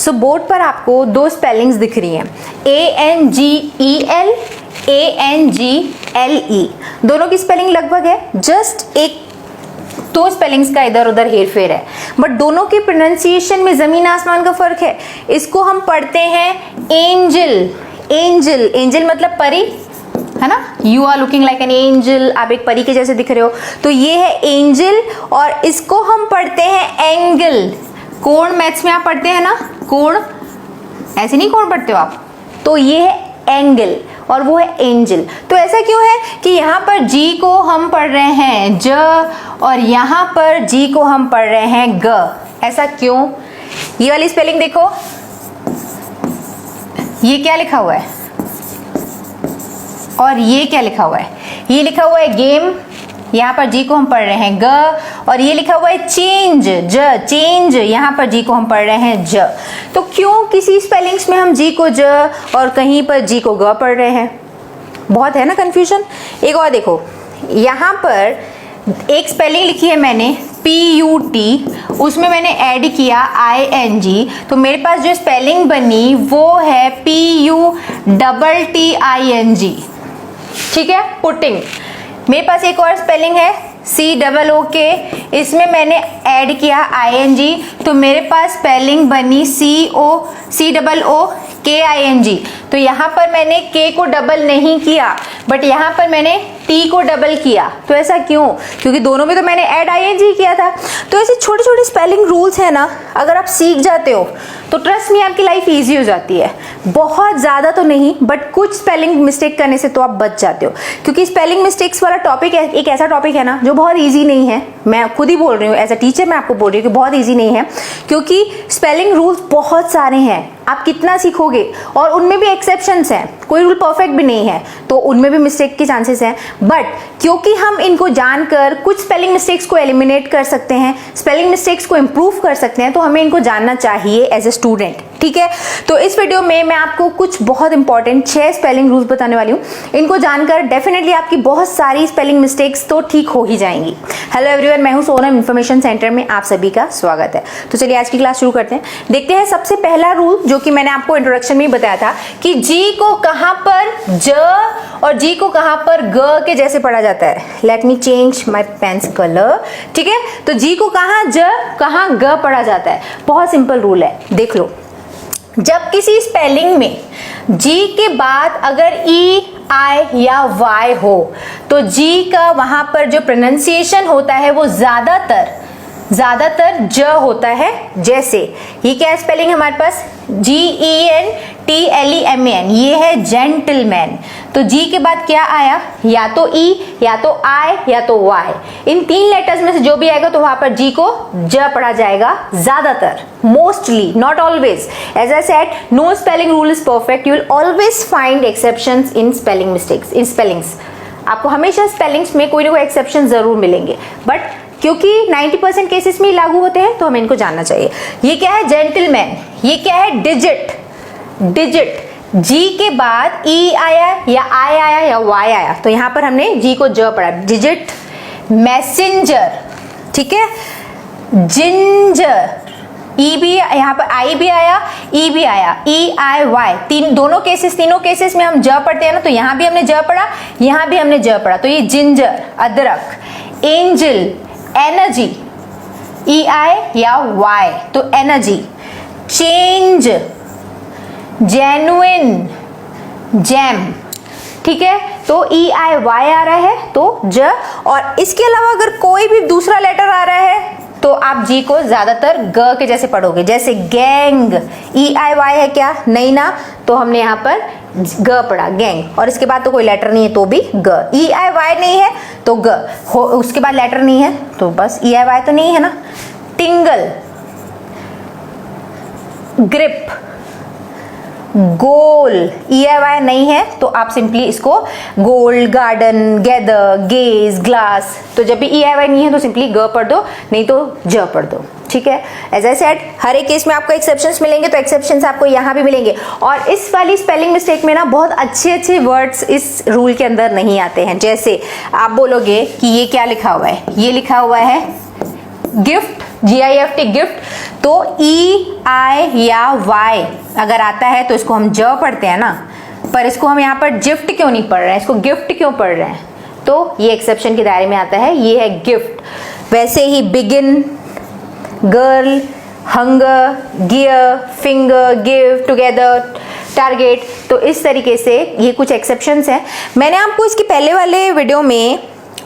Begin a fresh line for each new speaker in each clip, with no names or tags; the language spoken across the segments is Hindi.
सो बोर्ड पर आपको दो स्पेलिंग्स दिख रही हैं, ANGEL, ANGLE। दोनों की स्पेलिंग लगभग है, जस्ट एक दो स्पेलिंग्स का इधर उधर हेरफेर है, बट दोनों के प्रोनाउंसिएशन में जमीन आसमान का फर्क है। इसको हम पढ़ते हैं एंजल। एंजल, एंजल मतलब परी, है ना। You are looking like an angel, आप एक परी के जैसे दिख रहे हो, तो ये है एंजल। और इसको हम पढ़ते हैं एंगल। कोण मैथ्स में आप पढ़ते हैं ना, कोण, ऐसे नहीं कोण पढ़ते हो आप, तो ये है एंगल और वो है एंजल। तो ऐसा क्यों है कि यहाँ पर जी को हम पढ़ रहे हैं ज और यहाँ पर जी को हम पढ़ रहे हैं ग, ऐसा क्यों? ये वाली स्पेलिंग देखो, ये क्या लिखा हुआ है और ये क्या लिखा हुआ है? ये लिखा हुआ है गेम, यहाँ पर जी को हम पढ़ रहे हैं ग, और ये लिखा हुआ है चेंज, ज, चेंज, यहाँ पर जी को हम पढ़ रहे हैं ज। तो क्यों किसी स्पेलिंग्स में हम जी को ज और कहीं पर जी को ग पढ़ रहे हैं? बहुत है ना कंफ्यूजन। एक और देखो, यहाँ पर एक स्पेलिंग लिखी है मैंने PUT, उसमें मैंने ऐड किया ING, तो मेरे पास जो स्पेलिंग बनी वो है PUTTING, ठीक है, पुटिंग। मेरे पास एक और स्पेलिंग है COOK, इसमें मैंने ऐड किया ING, तो मेरे पास स्पेलिंग बनी COOKING। तो यहाँ पर मैंने K को डबल नहीं किया, बट यहाँ पर मैंने T को डबल किया। तो ऐसा क्यों? क्योंकि दोनों में तो मैंने ऐड ING किया था। तो ऐसे छोटे छोटे स्पेलिंग रूल्स है ना, अगर आप सीख जाते हो तो ट्रस्ट में आपकी लाइफ इजी हो जाती है। बहुत ज़्यादा तो नहीं, बट कुछ स्पेलिंग मिस्टेक करने से तो आप बच जाते हो। क्योंकि स्पेलिंग मिस्टेक्स वाला टॉपिक एक ऐसा टॉपिक है ना जो बहुत ईजी नहीं है। मैं खुद ही बोल रही हूँ, एज अ टीचर मैं आपको बोल रही हूँ कि बहुत ईजी नहीं है, क्योंकि स्पेलिंग रूल्स बहुत सारे हैं। आप कितना सीखोगे, और उनमें भी एक्सेप्शंस हैं, कोई रूल परफेक्ट भी नहीं है, तो उनमें भी मिस्टेक के चांसेस हैं। बट क्योंकि हम इनको जानकर कुछ स्पेलिंग मिस्टेक्स को एलिमिनेट कर सकते हैं, स्पेलिंग मिस्टेक्स को इम्प्रूव कर सकते हैं, तो हमें इनको जानना चाहिए एज ए स्टूडेंट, ठीक है। तो इस वीडियो में मैं आपको कुछ बहुत इंपॉर्टेंट 6 स्पेलिंग रूल्स बताने वाली हूँ। इनको जानकर डेफिनेटली आपकी बहुत सारी स्पेलिंग मिस्टेक्स तो ठीक हो ही जाएंगी। हेलो एवरीवन, मैं हूँ सोनम इन्फॉर्मेशन सेंटर में, आप सभी का स्वागत है। तो चलिए आज की क्लास शुरू करते हैं। देखते हैं सबसे पहला रूल, जो कि मैंने आपको इंट्रोडक्शन में ही बताया था कि जी को कहाँ पर ज और जी को कहाँ पर ग के जैसे पढ़ा जाता है। Let me change my pens colour, ठीक है। तो जी को कहाँ ज कहाँ ग पढ़ा जाता है, बहुत सिंपल रूल है, देख लो। जब किसी स्पेलिंग में जी के बाद अगर ई, आई या वाई हो, तो जी का वहां पर जो प्रोनाउंसिएशन होता है वो ज्यादातर ज होता है। जैसे ये क्या स्पेलिंग हमारे पास, GENTLEMAN, ये है जेंटलमैन। तो जी के बाद क्या आया, या तो ई, या तो आई, या तो वाई। इन 3 लेटर्स में से जो भी आएगा तो वहां पर जी को ज पढ़ा जाएगा ज्यादातर, mostly, not always. As I said, no spelling rule is perfect, you will always find exceptions in spelling mistakes. इन स्पेलिंग्स आपको हमेशा स्पेलिंग्स में कोई ना कोई एक्सेप्शन जरूर मिलेंगे, बट क्योंकि 90% केसेस में लागू होते हैं तो हमें इनको जानना चाहिए। ये क्या है, जेंटलमैन। ये क्या है, डिजिट। जी के बाद ई आया या आई आया या वाई आया, तो यहां पर हमने जी को ज पढ़ा, डिजिट। मैसेंजर, ठीक है, जिंजर, ई भी यहाँ पर आई भी आया, ई भी आया, ई आई वाई, तीनों केसेस में हम ज पढ़ते हैं ना, तो यहाँ भी हमने ज पढ़ा, यहाँ भी हमने ज पढ़ा। तो ये जिंजर, अदरक। एंजल, एनर्जी, ई आई या वाई, तो एनर्जी। चेंज, जेन्युइन, जैम, ठीक है। तो ई आई वाई आ रहा है तो ज, और इसके अलावा अगर कोई भी दूसरा लेटर आ रहा है तो आप जी को ज्यादातर ग के जैसे पढ़ोगे। जैसे गैंग, ई आई वाई है क्या, नहीं ना, तो हमने यहाँ पर ग पढ़ा, गैंग। और इसके बाद तो कोई लेटर नहीं है तो भी ग, ई आई वाई नहीं है तो ग हो, उसके बाद लेटर नहीं है तो बस ई आई वाई तो नहीं है ना। टिंगल, grip, goal, E I Y नहीं है तो आप सिंपली इसको gold, garden, gather, gauge, glass. तो जब भी ई आई वाई नहीं है तो सिंपली ग पढ़ दो, नहीं तो ज पढ़ दो, ठीक है। एज आई सेड, हर एक केस में आपको एक्सेप्शंस मिलेंगे, तो एक्सेप्शंस आपको यहाँ भी मिलेंगे। और इस वाली स्पेलिंग मिस्टेक में ना बहुत अच्छे वर्ड्स इस रूल के अंदर नहीं आते हैं। जैसे आप बोलोगे कि ये क्या लिखा हुआ है, ये लिखा हुआ है गिफ्ट, GIFT गिफ्ट। तो EI या Y अगर आता है तो इसको हम ज पढ़ते हैं ना, पर इसको हम यहाँ पर जिफ्ट क्यों नहीं पढ़ रहे हैं, इसको गिफ्ट क्यों पढ़ रहे हैं? तो ये एक्सेप्शन के दायरे में आता है, ये है गिफ्ट। वैसे ही begin, girl, hunger, gear, finger, give, together, target. तो इस तरीके से ये कुछ एक्सेप्शंस हैं। मैंने आपको इसके पहले वाले वीडियो में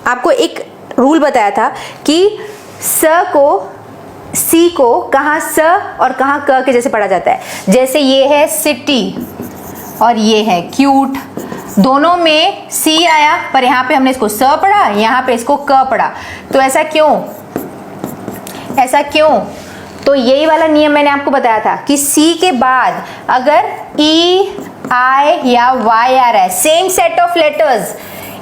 आपको एक रूल बताया था कि स को, सी को कहाँ स और कहाँ क के जैसे पढ़ा जाता है। जैसे ये है सिटी और ये है क्यूट, दोनों में सी आया पर यहाँ पे हमने इसको स पढ़ा, यहाँ पे इसको क पढ़ा। तो ऐसा क्यों, ऐसा क्यों? तो यही वाला नियम मैंने आपको बताया था कि सी के बाद अगर ई, आई या वाई आ रहा है, same set of letters,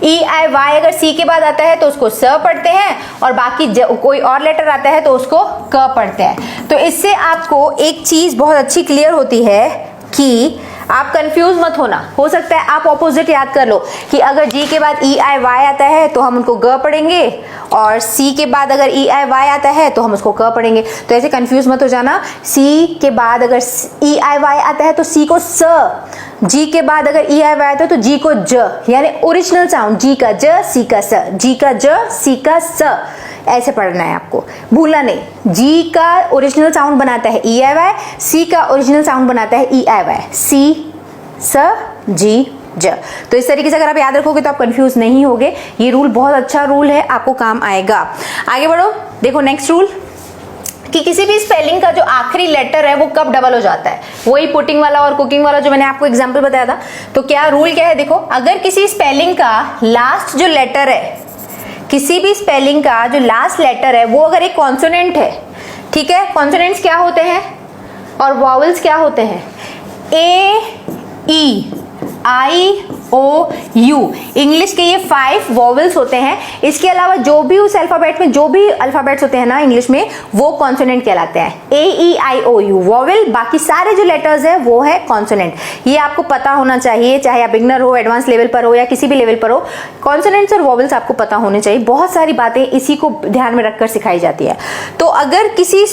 E I Y अगर सी के बाद आता है तो उसको स पढ़ते हैं, और बाकी कोई और लेटर आता है तो उसको क पढ़ते हैं। तो इससे आपको एक चीज बहुत अच्छी क्लियर होती है कि आप कंफ्यूज मत होना। हो सकता है आप ऑपोजिट याद कर लो कि अगर जी के बाद ई आई वाई आता है तो हम उनको ग पढ़ेंगे, और सी के बाद अगर ई आई वाई आता है तो हम उसको क पढ़ेंगे। तो ऐसे कंफ्यूज मत हो जाना। सी के बाद अगर ई आई वाई आता है तो सी को स, जी के बाद अगर ई आई वाई आता है तो जी को ज, यानी ओरिजिनल साउंड जी का ज, सी का स, जी का ज, सी का स, ऐसे पढ़ना है आपको, भूलना नहीं। जी का ओरिजिनल साउंड बनाता है ई आई वाई, सी का ओरिजिनल साउंड बनाता है ई आई वाई, सी, स, जी, ज। तो इस तरीके से अगर आप याद रखोगे तो आप कंफ्यूज नहीं होगे। ये रूल बहुत अच्छा रूल है, आपको काम आएगा। आगे बढ़ो, देखो नेक्स्ट रूल कि किसी भी स्पेलिंग का जो आखिरी लेटर है वो कब डबल हो जाता है। वही पुटिंग वाला और कुकिंग वाला जो मैंने आपको एग्जांपल बताया था। तो क्या रूल क्या है, देखो अगर किसी स्पेलिंग का लास्ट जो लेटर है, किसी भी स्पेलिंग का जो लास्ट लेटर है वो अगर एक कॉन्सोनेंट है, ठीक है, कॉन्सोनेंट्स क्या होते हैं और वॉवल्स क्या होते हैं, ए, ई, आई, ओ, यू, इंग्लिश के ये 5 वॉवल्स होते हैं। इसके अलावा जो भी उस अल्फाबेट में जो भी अल्फाबेट्स होते हैं ना इंग्लिश में, वो कॉन्सोनेंट कहलाते हैं। ए, ई, आई, ओ, यू वॉवल, बाकी सारे जो लेटर्स है वो है कॉन्सोनेंट। ये आपको पता होना चाहिए, चाहे आप बिगनर हो, एडवांस लेवल पर हो या किसी भी लेवल पर हो, कॉन्सोनेंट्स और वॉवल्स आपको पता होने चाहिए। बहुत सारी बातें इसी को ध्यान में रखकर सिखाई जाती है। तो अगर किसी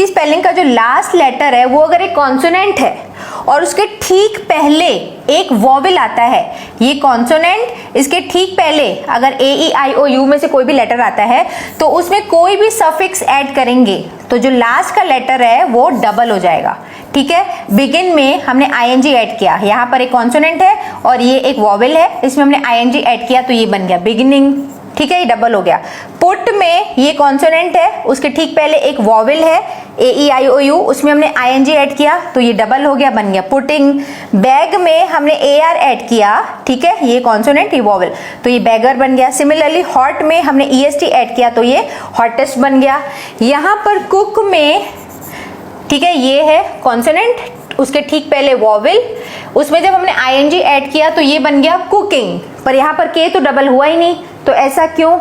स्पेलिंग का जो लास्ट लेटर है वो अगर एक कॉन्सोनेंट है और उसके ठीक पहले एक वॉवल आता है, ये कॉन्सोनेंट, इसके ठीक पहले अगर ए, ई, आई, ओ, यू में से कोई भी लेटर आता है तो उसमें कोई भी सफिक्स ऐड करेंगे तो जो लास्ट का लेटर है वो डबल हो जाएगा। ठीक है, बिगिन में हमने आईएनजी ऐड किया, यहाँ पर एक कॉन्सोनेंट है और ये एक वॉवल है, इसमें हमने आईएनजी ऐड किया तो ये बन गया बिगिनिंग। ठीक है, ये डबल हो गया। पुट में ये कॉन्सोनेंट है, उसके ठीक पहले एक वॉवल है, ए, ई, आई, ओ, यू, उसमें हमने आईएनजी ऐड किया तो ये डबल हो गया, बन गया पुटिंग। बैग में हमने ए आर ऐड किया, ठीक है, ये कॉन्सोनेंट, ये वॉवल, तो ये बैगर बन गया। सिमिलरली हॉट में हमने ईएसटी ऐड किया तो ये हॉटेस्ट बन गया। यहाँ पर कुक में, ठीक है, ये है कॉन्सोनेंट, उसके ठीक पहले वॉवल, उसमें जब हमने आईएनजी ऐड किया तो ये बन गया कुकिंग, पर यहाँ पर के तो डबल हुआ ही नहीं। तो ऐसा क्यों?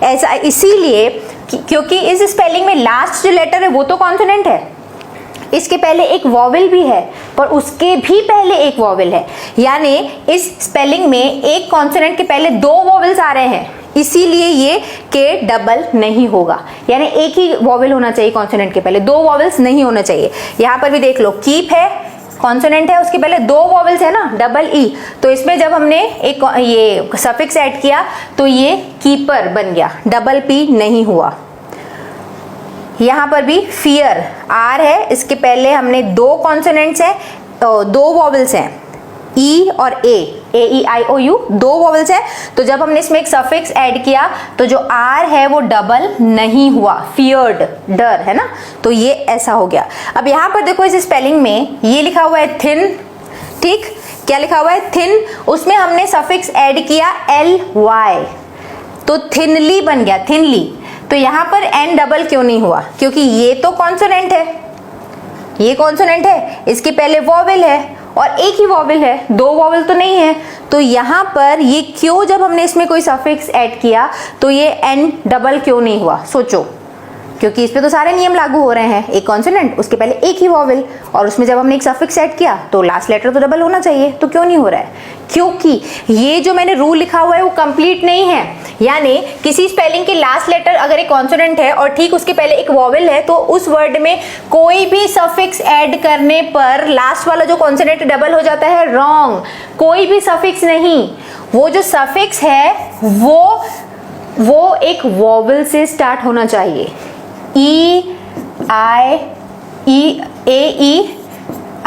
ऐसा इसीलिए क्योंकि इस स्पेलिंग में लास्ट जो लेटर है वो तो कॉन्सोनेंट है, इसके पहले एक वॉवल भी है, पर उसके भी पहले एक वॉवल है, यानी इस स्पेलिंग में एक कॉन्सोनेंट के पहले 2 वॉवल्स आ रहे हैं, इसीलिए ये के डबल नहीं होगा। यानी एक ही वॉवल होना चाहिए कॉन्सोनेंट के पहले, 2 वॉवल्स नहीं होना चाहिए। यहाँ पर भी देख लो, कीप है, कॉन्सोनेंट है, उसके पहले 2 वॉवल्स है ना, डबल ई, तो इसमें जब हमने एक ये सफिक्स ऐड किया तो ये कीपर बन गया, डबल पी नहीं हुआ। यहाँ पर भी फियर, आर है, इसके पहले हमने 2 कॉन्सोनेंट्स हैं, 2 वॉवल्स हैं, ई और ए, ई, आई, ओ, यू, 2 वॉवल्स है, तो जब हमने इसमें एक सफिक्स ऐड किया तो जो आर है वो डबल नहीं हुआ, फियर्ड, डर है ना, तो ये ऐसा हो गया। अब यहाँ पर देखो इस स्पेलिंग में ये लिखा हुआ है थिन, ठीक, क्या लिखा हुआ है थिन, उसमें हमने सफिक्स ऐड किया एल वाई, तो थिनली बन गया, थिनली। तो यहाँ पर एन डबल क्यों नहीं हुआ? क्योंकि ये तो कॉन्सोनेंट है, ये कॉन्सोनेंट है, इसके पहले वॉवल है और एक ही वॉवल है, 2 वॉवल तो नहीं है। तो यहाँ पर ये क्यों, जब हमने इसमें कोई सफिक्स ऐड किया तो ये एन डबल क्यों नहीं हुआ? सोचो, क्योंकि इस पे तो सारे नियम लागू हो रहे हैं। एक कॉन्सोनेंट, उसके पहले एक ही वॉवेल, और उसमें जब हमने एक सफिक्स ऐड किया तो लास्ट लेटर तो डबल होना चाहिए। तो क्यों नहीं हो रहा है? क्योंकि ये जो मैंने रूल लिखा हुआ है वो कंप्लीट नहीं है। यानी किसी स्पेलिंग के लास्ट लेटर अगर एक कॉन्सोनेंट है और ठीक उसके पहले एक वॉवेल है, तो उस वर्ड में कोई भी सफिक्स ऐड करने पर लास्ट वाला जो कॉन्सोनेंट डबल हो जाता है। रॉन्ग, कोई भी सफिक्स नहीं। वो जो सफिक्स है वो एक वॉवेल से स्टार्ट होना चाहिए। E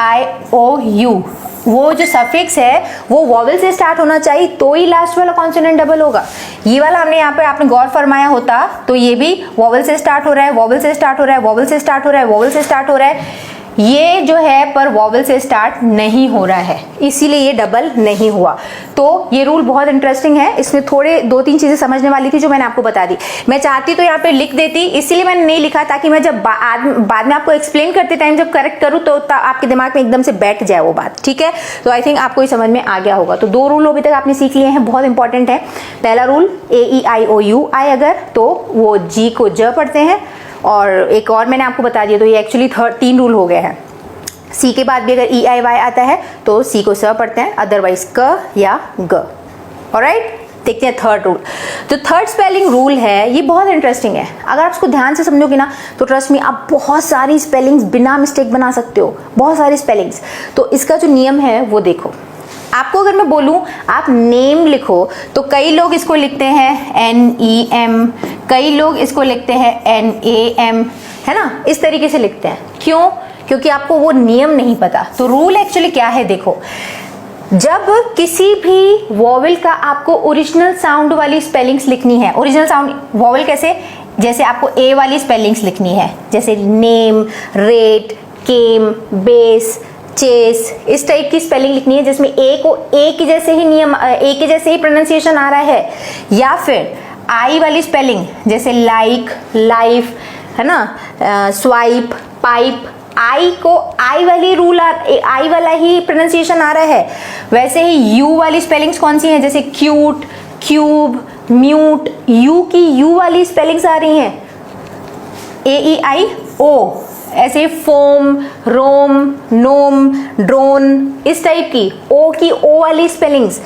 I O U, वो जो सफिक्स है वो वॉवेल से स्टार्ट होना चाहिए, तो ही लास्ट वाला कॉन्सोनेंट डबल होगा। ये वाला हमने यहाँ पे आपने गौर फरमाया होता तो ये भी वॉवेल से स्टार्ट हो रहा है, वॉवेल से स्टार्ट हो रहा है, वॉवेल से स्टार्ट हो रहा है, वॉवेल से स्टार्ट हो रहा है। ये जो है पर वॉवेल से स्टार्ट नहीं हो रहा है, इसीलिए ये डबल नहीं हुआ। तो ये रूल बहुत इंटरेस्टिंग है। इसमें थोड़े 2-3 चीजें समझने वाली थी जो मैंने आपको बता दी। मैं चाहती तो यहाँ पे लिख देती, इसीलिए मैंने नहीं लिखा, ताकि मैं जब बाद में आपको एक्सप्लेन करते टाइम जब करेक्ट करूँ तो आपके दिमाग में एकदम से बैठ जाए वो बात। ठीक है, तो आई थिंक आपको ये समझ में आ गया होगा। तो 2 रूल अभी तक आपने सीख लिए हैं, बहुत इंपॉर्टेंट है। पहला रूल AEIOU आए अगर तो वो जी को ज पढ़ते हैं, और एक और मैंने आपको बता दिया। तो ये एक्चुअली 3 रूल हो गए हैं। सी के बाद भी अगर EIY आता है तो सी को स पढ़ते हैं, अदरवाइज क या ग। ऑलराइट, देखते हैं थर्ड रूल। तो थर्ड स्पेलिंग रूल है, ये बहुत इंटरेस्टिंग है। अगर आप इसको ध्यान से समझोगे ना तो ट्रस्ट मी आप बहुत सारी स्पेलिंग्स बिना मिस्टेक बना सकते हो, बहुत सारी स्पेलिंग्स। तो इसका जो नियम है वो देखो। आपको अगर मैं बोलूं आप नेम लिखो तो कई लोग इसको लिखते हैं NEM, कई लोग इसको लिखते हैं NAM, है ना, इस तरीके से लिखते हैं। क्यों? क्योंकि आपको वो नियम नहीं पता। तो रूल एक्चुअली क्या है देखो, जब किसी भी वॉवेल का आपको ओरिजिनल साउंड वाली स्पेलिंग्स लिखनी है, ओरिजिनल साउंड वॉवेल कैसे, जैसे आपको ए वाली स्पेलिंग्स लिखनी है, जैसे नेम, रेट, केम, बेस, चेस, इस टाइप की स्पेलिंग लिखनी है जिसमें ए को ए के जैसे ही नियम, ए के जैसे ही प्रोनाउंसिएशन आ रहा है। या फिर आई वाली स्पेलिंग जैसे लाइक, लाइफ, है ना, स्वाइप, पाइप, आई को आई वाली रूल आई वाला ही प्रोनाउंसिएशन आ रहा है। वैसे ही यू वाली स्पेलिंग्स कौन सी हैं, जैसे क्यूट, क्यूब, म्यूट, यू की यू वाली स्पेलिंग्स आ रही हैं। AEIO, ऐसे फोम, रोम, नोम, ड्रोन, इस टाइप की ओ की ओ वाली स्पेलिंग्स।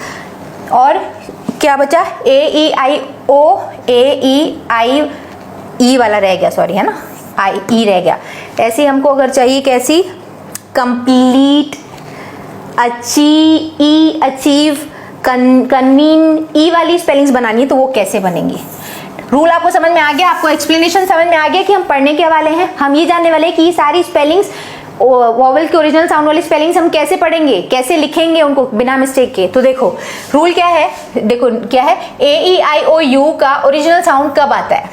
और क्या बचा, AEIO, AEI वाला रह गया, सॉरी, है ना, IE रह गया। ऐसे हमको अगर चाहिए कैसी, कंप्लीट, अचीव, कन्वीन, ई वाली स्पेलिंग्स बनानी है तो वो कैसे बनेंगी। रूल आपको समझ में आ गया, आपको एक्सप्लेनेशन समझ में आ गया कि हम पढ़ने के वाले हैं। हम ये जानने वाले हैं कि ये सारी स्पेलिंग्स वॉवेल के ओरिजिनल साउंड वाली स्पेलिंग्स हम कैसे पढ़ेंगे, कैसे लिखेंगे उनको बिना मिस्टेक के। तो देखो रूल क्या है, देखो क्या है, AEIOU का ओरिजिनल साउंड कब आता है,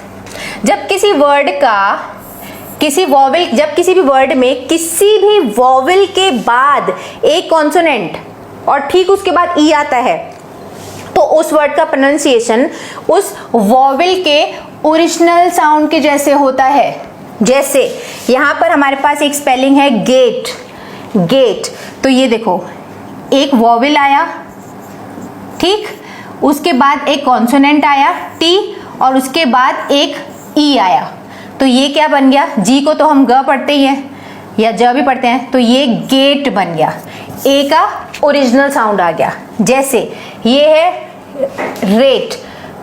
जब किसी वर्ड का जब किसी भी वर्ड में किसी भी वॉवेल के बाद एक कॉन्सोनेंट और ठीक उसके बाद ई आता है, तो उस वर्ड का प्रोनाउंसिएशन उस वॉवेल के ओरिजिनल साउंड के जैसे होता है। जैसे यहां पर हमारे पास एक स्पेलिंग है गेट, गेट, तो ये देखो एक वॉवेल आया, ठीक, उसके बाद एक कॉन्सोनेंट आया टी, और उसके बाद एक ई आया, तो ये क्या बन गया, जी को तो हम ग पढ़ते ही हैं या ज भी पढ़ते हैं, तो ये गेट बन गया। ए का ओरिजिनल साउंड आ गया। जैसे ये है रेट,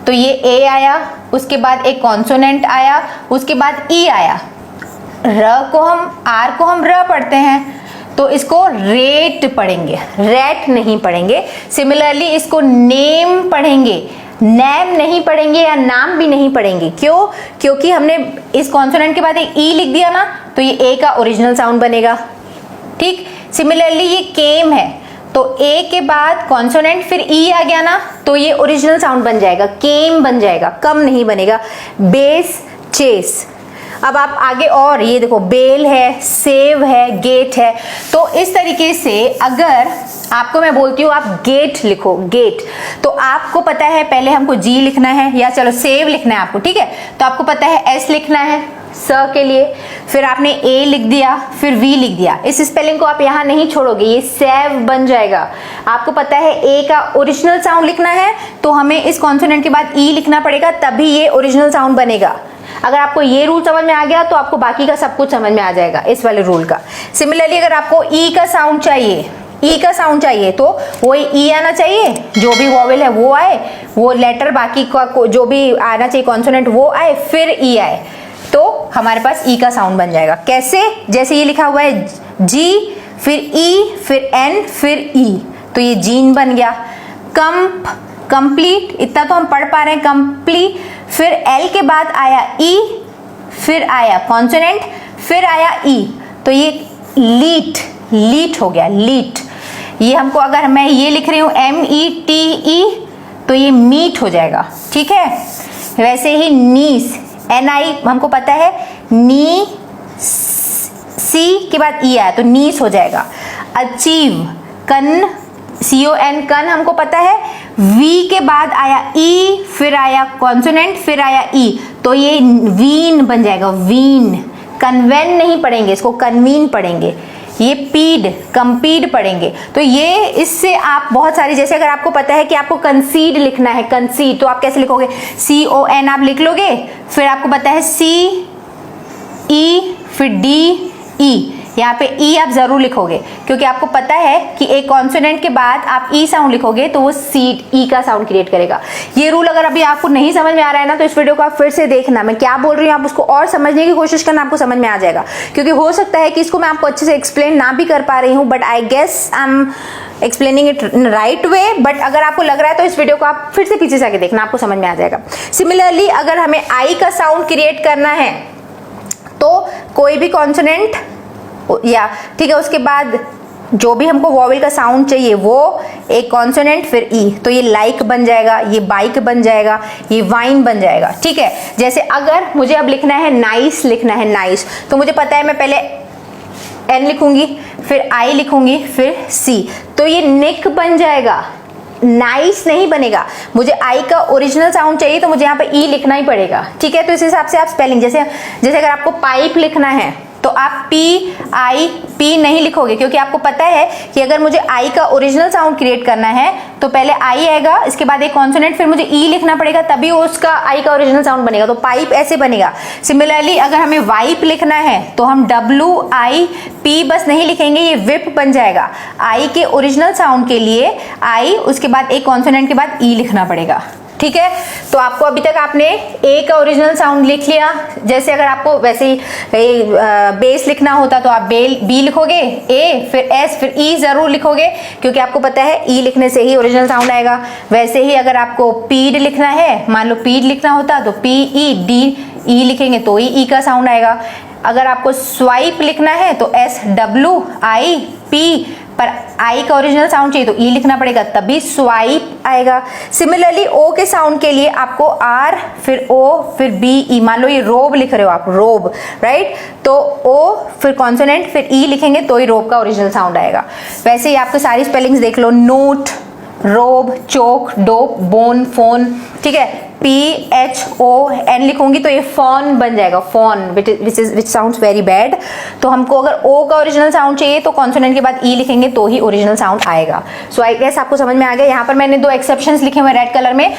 तो ये ए आया, उसके बाद एक कॉन्सोनेंट आया, उसके बाद ई आया। र को हम, आर को हम र पढ़ते हैं तो इसको रेट पढ़ेंगे, रेट नहीं पढ़ेंगे। सिमिलरली इसको नेम पढ़ेंगे, नैम नहीं पढ़ेंगे या नाम भी नहीं पढ़ेंगे। क्यों? क्योंकि हमने इस कॉन्सोनेंट के बाद एक ई लिख दिया ना, तो ये ए का ओरिजिनल साउंड बनेगा। ठीक, सिमिलरली ये केम है, तो ए के बाद कॉन्सोनेंट फिर ई आ गया ना, तो ये ओरिजिनल साउंड बन जाएगा, केम बन जाएगा, कम नहीं बनेगा। Base, chase. अब आप आगे और ये देखो बेल है, सेव है, गेट है। तो इस तरीके से अगर आपको मैं बोलती हूँ आप गेट लिखो, गेट, तो आपको पता है पहले हमको जी लिखना है, या चलो सेव लिखना है आपको, ठीक है, तो आपको पता है एस लिखना है, स के लिए, फिर आपने ए लिख दिया, फिर वी लिख दिया। इस स्पेलिंग को आप यहाँ नहीं छोड़ोगे, ये सैव बन जाएगा। आपको पता है ए का ओरिजिनल साउंड लिखना है तो हमें इस कॉन्सोनेंट के बाद ई लिखना पड़ेगा, तभी ये ओरिजिनल साउंड बनेगा। अगर आपको ये रूल समझ में आ गया तो आपको बाकी का सब कुछ समझ में आ जाएगा इस वाले रूल का। सिमिलरली अगर आपको ई का साउंड चाहिए, ई का साउंड चाहिए तो वही ई आना चाहिए, जो भी वॉवेल है वो आए, वो लेटर बाकी का जो भी आना चाहिए कॉन्सोनेंट वो आए, फिर ई आए, तो हमारे पास ई का साउंड बन जाएगा। कैसे? जैसे ये लिखा हुआ है जी, फिर ई, फिर एन, फिर ई, तो ये जीन बन गया। कंप्लीट, इतना तो हम पढ़ पा रहे हैं, कंप्लीट। फिर एल के बाद आया ई, फिर आया कॉन्सोनेंट, फिर आया ई, तो ये लीट, लीट हो गया, लीट। ये हमको अगर मैं ये लिख रही हूं METE तो ये मीट हो जाएगा, ठीक है। वैसे ही नीस, NI हमको पता है, नी सी के बाद ई आया तो नीस हो जाएगा। अचीव, कन, CON, कन हमको पता है। वी के बाद आया ई, फिर आया कॉन्सोनेंट, फिर आया ई, तो ये वीन बन जाएगा, वीन। कन्वेन नहीं पढ़ेंगे, इसको कन्वीन पढ़ेंगे। ये पीड, कंपीड पढ़ेंगे। तो ये इससे आप बहुत सारी, जैसे अगर आपको पता है कि आपको कंसीड लिखना है, कंसीड, तो आप कैसे लिखोगे? CON आप लिख लोगे, फिर आपको पता है CE, फिर DE, यहाँ पे ई आप जरूर लिखोगे, क्योंकि आपको पता है कि एक कॉन्सोनेंट के बाद आप ई साउंड लिखोगे तो वो सीड, ई का साउंड क्रिएट करेगा। ये रूल अगर अभी आपको नहीं समझ में आ रहा है ना, तो इस वीडियो को आप फिर से देखना, मैं क्या बोल रही हूँ आप उसको और समझने की कोशिश करना, आपको समझ में आ जाएगा। क्योंकि हो सकता है कि इसको मैं आपको अच्छे से एक्सप्लेन ना भी कर पा रही हूँ, but I guess I am explaining it in right way. बट अगर आपको लग रहा है तो इस वीडियो को आप फिर से पीछे से आके देखना, आपको समझ में आ जाएगा। सिमिलरली अगर हमें आई का साउंड क्रिएट करना है तो कोई भी कॉन्सोनेंट या, ठीक है, उसके बाद जो भी हमको वॉवेल का साउंड चाहिए वो एक कॉन्सोनेंट, फिर ई, तो ये लाइक बन जाएगा, ये बाइक बन जाएगा, ये वाइन बन जाएगा, ठीक है। जैसे अगर मुझे अब लिखना है नाइस, लिखना है नाइस, तो मुझे पता है मैं पहले एन लिखूंगी, फिर आई लिखूंगी, फिर सी, तो ये निक बन जाएगा, नाइस नहीं बनेगा। मुझे आई का ओरिजिनल साउंड चाहिए तो मुझे यहाँ पे ई लिखना ही पड़ेगा, ठीक है। तो इस हिसाब से आप स्पेलिंग, जैसे अगर आपको पाइप लिखना है तो आप PIP नहीं लिखोगे, क्योंकि आपको पता है कि अगर मुझे आई का ओरिजिनल साउंड क्रिएट करना है तो पहले आई आएगा, इसके बाद एक कॉन्सोनेंट, फिर मुझे ई लिखना पड़ेगा, तभी उसका आई का ओरिजिनल साउंड बनेगा, तो पाइप ऐसे बनेगा। सिमिलरली अगर हमें वाइप लिखना है तो हम WIP बस नहीं लिखेंगे, ये विप बन जाएगा। आई के ओरिजिनल साउंड के लिए आई, उसके बाद एक कॉन्सोनेंट के बाद ई लिखना पड़ेगा, ठीक है। तो आपको अभी तक आपने ए का ओरिजिनल साउंड लिख लिया। जैसे अगर आपको वैसे ही बेस लिखना होता तो आप बी लिखोगे, ए, फिर एस, फिर ई जरूर लिखोगे, क्योंकि आपको पता है ई लिखने से ही ओरिजिनल साउंड आएगा। वैसे ही अगर आपको पीड लिखना है, मान लो पीड लिखना होता तो PED, ई लिखेंगे तो ही ई का साउंड आएगा। अगर आपको स्वाइप लिखना है तो SWIP, पर आई का ओरिजिनल साउंड चाहिए तो ई लिखना पड़ेगा, तभी स्वाइप आएगा। सिमिलरली ओ के साउंड के लिए आपको R, फिर O, फिर BE, मान लो ये रोब लिख रहे हो आप, रोब, राइट, तो O, फिर कॉन्सोनेंट, फिर ई लिखेंगे तो ही रोब का ओरिजिनल साउंड आएगा। वैसे ही आपको सारी स्पेलिंग्स देख लो, नोट, रोब, चोक, डोप, बोन, फोन, ठीक है। PHON लिखूंगी तो ये फोन बन जाएगा, फोन, विच साउंड्स वेरी बैड। तो हमको अगर ओ का ओरिजिनल साउंड चाहिए तो कॉन्सोनेंट के बाद ई लिखेंगे तो ही ओरिजिनल साउंड आएगा। सो आई गेस आपको समझ में आ गया। यहाँ पर मैंने दो एक्सेप्शंस लिखे हुए रेड कलर में,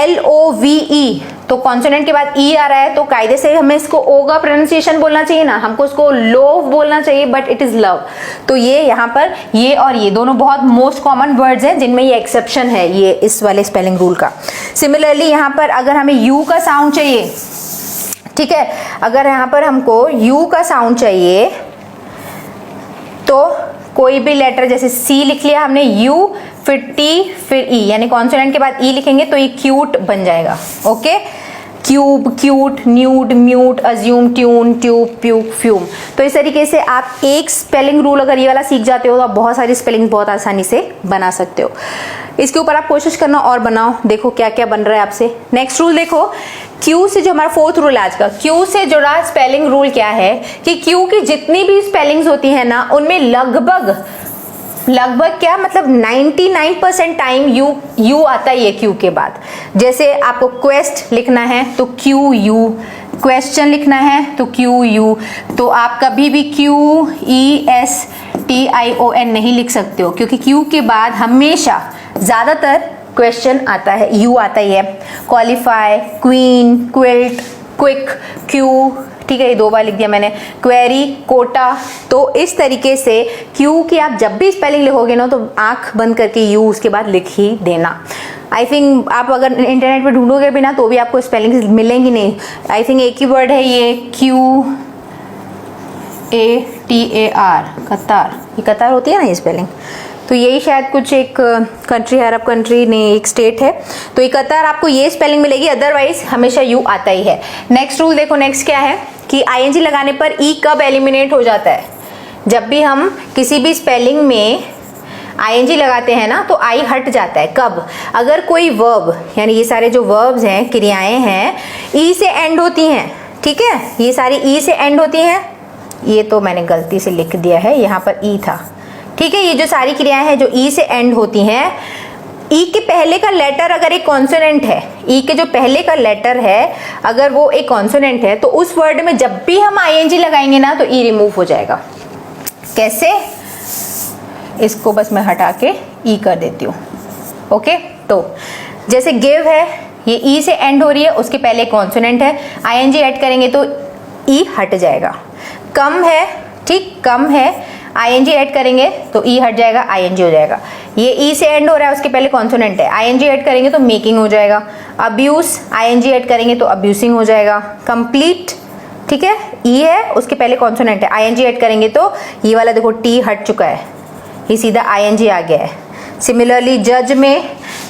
LOVE, तो कॉन्सोनेंट के बाद ई आ रहा है तो कायदे से हमें इसको ओ का प्रोनाउंसिएशन बोलना चाहिए ना, हमको इसको लोव बोलना चाहिए, बट इट इज लव। तो ये यहाँ पर ये और ये दोनों बहुत मोस्ट कॉमन वर्ड्स हैं जिनमें ये एक्सेप्शन है, ये इस वाले स्पेलिंग रूल का। सिमिलरली यहाँ पर अगर हमें यू का साउंड चाहिए, ठीक है, अगर यहाँ पर हमको यू का साउंड चाहिए तो कोई भी लेटर, जैसे सी लिख लिया हमने, यू, फिर टी, फिर ई, यानी कॉन्सोनेंट के बाद ई लिखेंगे तो ये क्यूट बन जाएगा, okay. Cube, cute, nude, mute, assume, tune, tube, puke, fume. तो इस तरीके से आप एक स्पेलिंग रूल अगर ये वाला सीख जाते हो तो आप बहुत सारी स्पेलिंग बहुत आसानी से बना सकते हो। इसके ऊपर आप कोशिश करना और बनाओ, देखो क्या क्या बन रहा है आपसे। नेक्स्ट रूल देखो, क्यू से जो हमारा फोर्थ रूल आज का, क्यू से जुड़ा स्पेलिंग रूल क्या है कि क्यू की जितनी भी स्पेलिंग्स होती है ना, उनमें लगभग क्या मतलब 99% टाइम यू आता ही है क्यू के बाद। जैसे आपको क्वेस्ट लिखना है तो QU, क्वेश्चन लिखना है तो QU, तो आप कभी भी QESTION नहीं लिख सकते हो, क्योंकि Q के बाद हमेशा ज़्यादातर क्वेश्चन आता है, U आता ही है। Qualify, queen, quilt, quick, Q, ठीक है, ये 2 बार लिख दिया मैंने। क्वेरी, कोटा, तो इस तरीके से क्यू की आप जब भी स्पेलिंग लिखोगे ना तो आंख बंद करके यू उसके बाद लिख ही देना। आई थिंक आप अगर इंटरनेट पे ढूंढोगे भी ना तो भी आपको स्पेलिंग मिलेंगी नहीं। आई थिंक एक ही वर्ड है ये QATAR, कतार, ये कतार होती है ना ये स्पेलिंग, तो यही शायद कुछ एक कंट्री है, अरब कंट्री नहीं, एक स्टेट है, तो ये कतार आपको ये स्पेलिंग मिलेगी, अदरवाइज हमेशा यू आता ही है। नेक्स्ट रूल देखो, नेक्स्ट क्या है कि आईएनजी लगाने पर ई कब एलिमिनेट हो जाता है? जब भी हम किसी भी स्पेलिंग में आईएनजी लगाते हैं ना तो आई हट जाता है। कब? अगर कोई वर्ब, यानी ये सारे जो वर्ब्स हैं, क्रियाएं हैं, ई से एंड होती हैं, ठीक है, ये सारी ई से एंड होती हैं। ये तो मैंने गलती से लिख दिया है, यहाँ पर ई था, ठीक है। ये जो सारी क्रियाएं हैं जो ई से एंड होती हैं, ई के पहले का लेटर अगर एक कॉन्सोनेंट है, ई के जो पहले का लेटर है अगर वो एक कॉन्सोनेंट है, तो उस वर्ड में जब भी हम आईएनजी लगाएंगे ना तो ई रिमूव हो जाएगा। कैसे? इसको बस मैं हटा के ई कर देती हूँ। ओके, तो जैसे गिव है, ये ई से एंड हो रही है, उसके पहले कॉन्सोनेंट है, आईएनजी ऐड करेंगे तो ई हट जाएगा। कम है, ठीक, कम है, आईएनजी ऐड करेंगे तो ई हट जाएगा, आईएनजी हो जाएगा। ये ई से एंड हो रहा है, उसके पहले कॉन्सोनेंट है, आईएनजी ऐड करेंगे तो मेकिंग हो जाएगा। अब्यूज, आईएनजी ऐड करेंगे तो अब्यूसिंग हो जाएगा। कंप्लीट, ठीक है, ई है, उसके पहले कॉन्सोनेंट है, आईएनजी ऐड करेंगे तो ये वाला देखो टी हट चुका है, ये सीधा आईएनजी आ गया है। सिमिलरली जज में,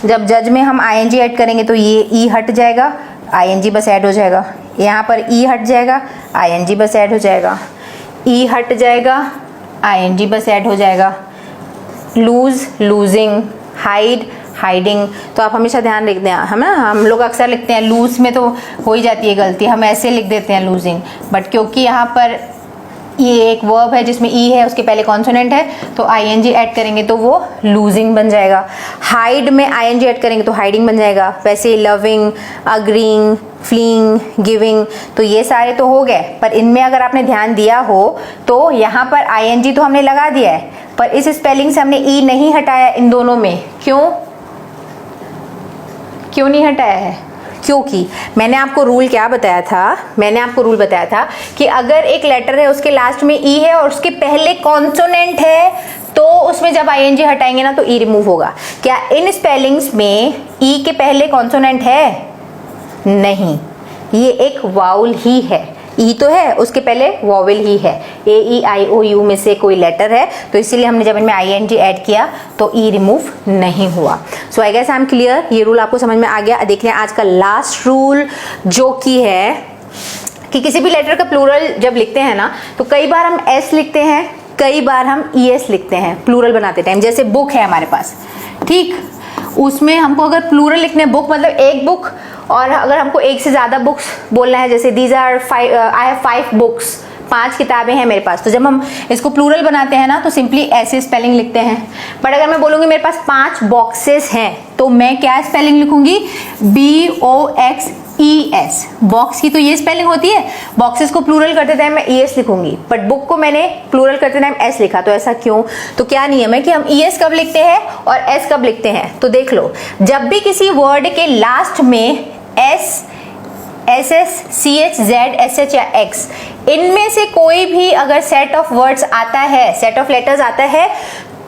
जब जज में हम आईएनजी ऐड करेंगे तो ये ई हट जाएगा, आईएनजी बस ऐड हो जाएगा। यहाँ पर ई हट जाएगा, आईएनजी बस ऐड हो जाएगा, ई हट जाएगा, आईएनजी बस ऐड हो जाएगा। लूज, लूजिंग, हाइड, हाइडिंग, तो आप हमेशा ध्यान रखते हैं, है ना, हम लोग अक्सर लिखते हैं लूज में तो हो ही जाती है गलती, हम ऐसे लिख देते हैं लूजिंग, बट क्योंकि यहाँ पर ये एक वर्ब है जिसमें ई है, उसके पहले कॉन्सोनेंट है, तो आईएनजी ऐड करेंगे तो वो लूजिंग बन जाएगा। हाइड में आईएनजी ऐड करेंगे तो हाइडिंग बन जाएगा। वैसे लविंग, अग्रीइंग, फ्लीइंग, गिविंग, तो ये सारे तो हो गए, पर इनमें अगर आपने ध्यान दिया हो तो यहाँ पर आईएनजी तो हमने लगा दिया है, पर इस स्पेलिंग से हमने ई नहीं हटाया इन दोनों में। क्यों नहीं हटाया है? क्योंकि मैंने आपको रूल क्या बताया था, मैंने आपको रूल बताया था कि अगर एक लेटर है उसके लास्ट में ई है और उसके पहले कॉन्सोनेंट है तो उसमें जब आईएनजी हटाएंगे ना तो ई रिमूव होगा। क्या इन स्पेलिंग्स में ई के पहले कॉन्सोनेंट है? नहीं, ये एक वाउल ही है। ई तो है, उसके पहले वॉवेल ही है। AEIOU में से कोई लेटर है, तो इसीलिए हमने जब इनमें आईएनजी ऐड किया तो ई रिमूव नहीं हुआ। So I guess I am clear, ये रूल आपको समझ में आ गया। देखिए आज का लास्ट रूल जो कि है कि किसी भी लेटर का प्लूरल जब लिखते हैं ना तो कई बार हम एस लिखते हैं, कई बार हम ES लिखते हैं प्लूरल बनाते टाइम। जैसे बुक है हमारे पास, ठीक, उसमें हमको अगर प्लूरल लिखने, बुक मतलब एक बुक, और अगर हमको एक से ज़्यादा बुक्स बोलना है, जैसे these are I have 5 books, 5 किताबें हैं मेरे पास, तो जब हम इसको प्लूरल बनाते हैं ना तो सिंपली ऐसे स्पेलिंग लिखते हैं। बट अगर मैं बोलूँगी मेरे पास 5 बॉक्सेस हैं तो मैं क्या स्पेलिंग लिखूंगी? BOXES। बॉक्स की तो ये स्पेलिंग होती है, बॉक्सेस को प्लूरल करते टाइम मैं ES लिखूंगी, बट बुक को मैंने प्लूरल करते टाइम S लिखा, तो ऐसा क्यों? तो क्या नियम है कि हम ES कब लिखते हैं और S कब लिखते हैं? तो देख लो, जब भी किसी वर्ड के लास्ट में S, SS, CH, Z, SH या X, इनमें से कोई भी अगर सेट ऑफ वर्ड्स आता है, सेट ऑफ लेटर्स आता है,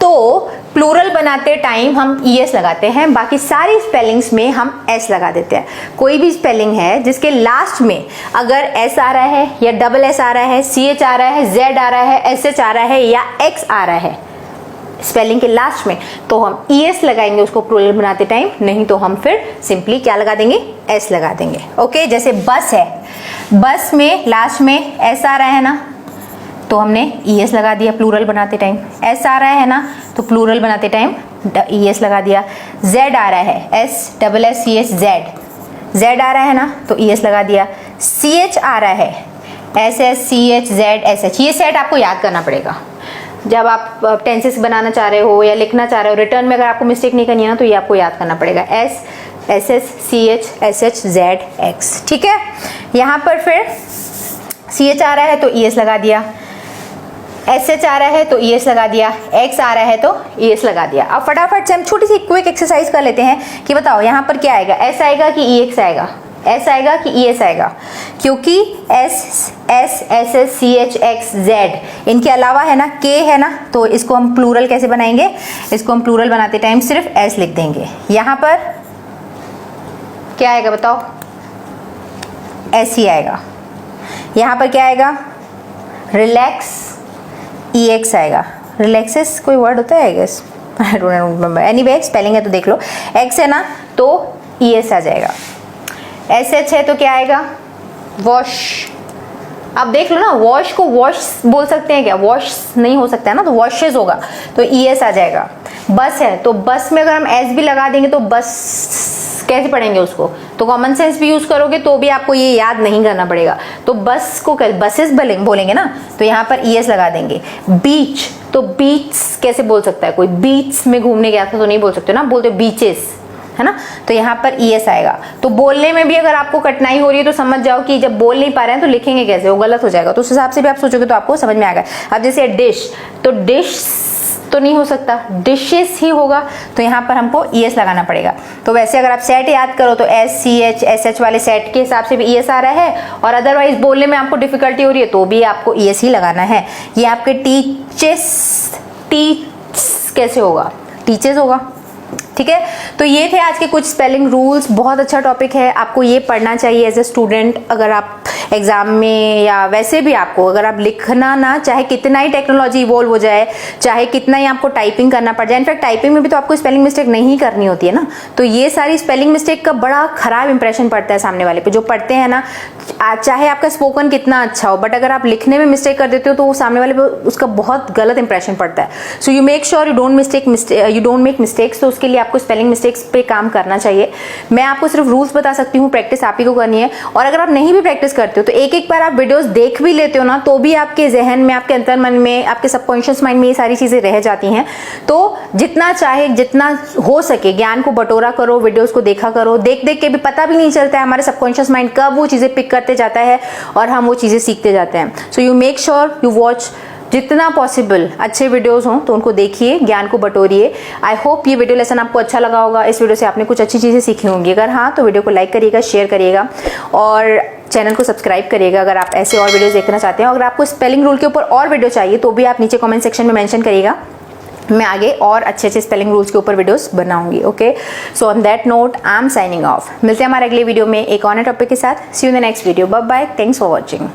तो प्लूरल बनाते टाइम हम ES लगाते हैं, बाकी सारी स्पेलिंग्स में हम S लगा देते हैं। कोई भी स्पेलिंग है जिसके लास्ट में अगर S आ रहा है या डबल S आ रहा है, CH आ रहा है, Z आ रहा है, SH आ रहा है या X आ रहा है स्पेलिंग के लास्ट में, तो हम ES लगाएंगे उसको प्लूरल बनाते टाइम, नहीं तो हम फिर सिंपली क्या लगा देंगे? S लगा देंगे। ओके, जैसे बस है, बस में लास्ट में S आ रहा है ना, तो हमने ES लगा दिया प्लूरल बनाते टाइम। S आ रहा है ना, तो प्लूरल बनाते टाइम ES लगा दिया। Z आ रहा है, SSSCH, Z आ रहा है ना, तो ES लगा दिया। CH आ रहा है, SSCH, ZSH, ये सेट आपको याद करना पड़ेगा जब आप टेंसेस बनाना चाह रहे हो या लिखना चाह रहे हो। रिटर्न में अगर आपको मिस्टेक नहीं करनी है ना तो ये आपको याद करना पड़ेगा। SH CH SH Z X, ठीक है। यहाँ पर फिर CH आ रहा है तो ES लगा दिया, SH आ रहा है तो ES लगा दिया, X आ रहा है तो ES लगा दिया। अब फटाफट से हम छोटी सी क्विक एक्सरसाइज कर लेते हैं कि बताओ यहाँ पर क्या आएगा, S आएगा कि EX आएगा, S आएगा कि ES आएगा, क्योंकि S SS CH X Z इनके अलावा है ना K है ना, तो इसको हम प्लूरल कैसे बनाएंगे, इसको हम प्लूरल बनाते टाइम सिर्फ S लिख देंगे। यहाँ पर क्या आएगा बताओ, S ही आएगा। यहाँ पर क्या आएगा, रिलैक्स EX आएगा। रिलैक्सेस कोई वर्ड होता है I guess, I don't remember, anyway spelling है तो देख लो। X है ना तो ES आ जाएगा। SH है तो क्या आएगा, वॉश। अब देख लो ना, वॉश को वॉश बोल सकते हैं क्या, वॉश नहीं हो सकता है ना, तो वॉशेस होगा तो ES आ जाएगा। बस है तो बस में अगर हम S भी लगा देंगे तो बस कैसे पढ़ेंगे उसको, तो कॉमन सेंस भी यूज करोगे तो भी आपको ये याद नहीं करना पड़ेगा। तो बस को बसेस बोलेंगे ना, तो यहाँ पर ES लगा देंगे। बीच तो बीच कैसे बोल सकता है कोई, बीच में घूमने गया था तो नहीं बोल सकते ना, बोलते बीचेस है ना, तो यहाँ पर ES आएगा। तो बोलने में भी अगर आपको कठिनाई हो रही है तो समझ जाओ कि जब बोल नहीं पा रहे हैं तो लिखेंगे कैसे, वो गलत हो जाएगा। तो उस हिसाब से भी आप सोचोगे तो आपको समझ में आएगा। अब जैसे डिश तो डिश तो नहीं हो सकता, डिशेस ही होगा, तो यहाँ पर हमको ES लगाना पड़ेगा। तो वैसे अगर आप सेट याद करो तो S CH SH वाले सेट के हिसाब से भी ES आ रहा है, और अदरवाइज बोलने में आपको डिफिकल्टी हो रही है तो भी आपको ES ही लगाना है। ये आपके टीचेस कैसे होगा, टीचेस होगा, ठीक है। तो ये थे आज के कुछ स्पेलिंग रूल्स। बहुत अच्छा टॉपिक है, आपको ये पढ़ना चाहिए एज ए स्टूडेंट। अगर आप एग्जाम में या वैसे भी आपको अगर आप लिखना ना, चाहे कितना ही टेक्नोलॉजी इवॉल्व हो जाए, चाहे कितना ही आपको टाइपिंग करना पड़ जाए, इनफैक्ट टाइपिंग में भी तो आपको स्पेलिंग मिस्टेक नहीं करनी होती है ना, तो ये सारी स्पेलिंग मिस्टेक का बड़ा खराब इंप्रेशन पड़ता है सामने वाले पे। जो पढ़ते हैं ना, चाहे आपका स्पोकन कितना अच्छा हो, बट अगर आप लिखने में मिस्टेक कर देते हो तो वो सामने वाले पे उसका बहुत गलत इंप्रेशन पड़ता है। So you make sure you don't make mistakes. तो उसके लिए आपको स्पेलिंग मिस्टेक्स पे काम करना चाहिए। मैं आपको सिर्फ रूल्स बता सकती हूँ, प्रैक्टिस आप ही को करनी है। और अगर आप नहीं भी प्रैक्टिस करते हो तो एक एक बार आप वीडियोस देख भी लेते हो ना, तो भी आपके जहन में, आपके अंतर मन में, आपके सबकॉन्शियस माइंड में ये सारी चीजें रह जाती हैं। तो जितना चाहे, जितना हो सके ज्ञान को बटोरा करो, वीडियोस को देखा करो। देख देख के भी पता भी नहीं चलता है हमारे सबकॉन्शियस माइंड कब वो चीजें पिक करते जाता है और हम वो चीजें सीखते जाते हैं। So you make sure you watch जितना पॉसिबल अच्छे वीडियोस हों तो उनको देखिए, ज्ञान को बटोरिए। आई होप ये वीडियो लेसन आपको अच्छा लगा होगा। इस वीडियो से आपने कुछ अच्छी चीजें सीखी होंगी। अगर हाँ तो वीडियो को लाइक करिएगा, शेयर करिएगा और चैनल को सब्सक्राइब करिएगा अगर आप ऐसे और वीडियोस देखना चाहते हैं। अगर आपको स्पेलिंग रूल के ऊपर और वीडियो चाहिए तो भी आप नीचे कमेंट सेक्शन में मेंशन करिएगा, मैं आगे और अच्छे अच्छे स्पेलिंग रूल्स के ऊपर वीडियोस बनाऊंगी। Okay, so on that note I am signing off. मिलते हैं हमारे अगले वीडियो में एक और नए टॉपिक के साथ। See you in the next video. Bye bye, thanks for watching.